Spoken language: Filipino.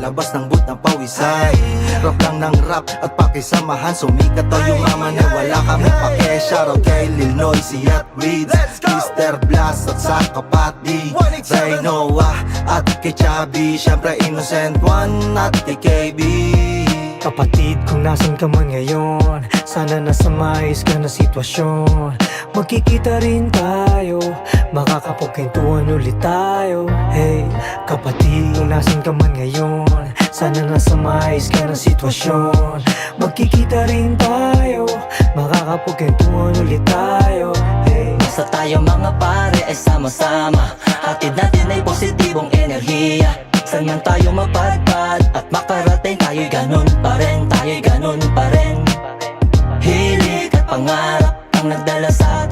palabas ng boot ng pawisan. Rap lang ng rap at pakisamahan, sumikat o yumaman na wala kami pake. Shoutout kay Lil Noisy at Weeds, Mr. Blast at sa kapati Ray Noah at kay Chubby, syempre Innocent One at kay KB. Kapatid, kung nasan ka man ngayon, sana nasa maayos ka na sitwasyon. Magkikita rin tayo, makakapagkwentuhan ulit tayo. Hey, kapatid, kung nasan ka man ngayon, sana nasa maayos ka na sitwasyon. Magkikita rin tayo, makakapagkwentuhan ulit tayo. Hey, basta tayo mga pare ay sama-sama, hatid natin ay positibong enerhiya. Saan man tayo mapadpad at makarating, tayo'y ganun pa rin, tayo'y ganun pa rin. Hilig at pangarap ang nagdala sa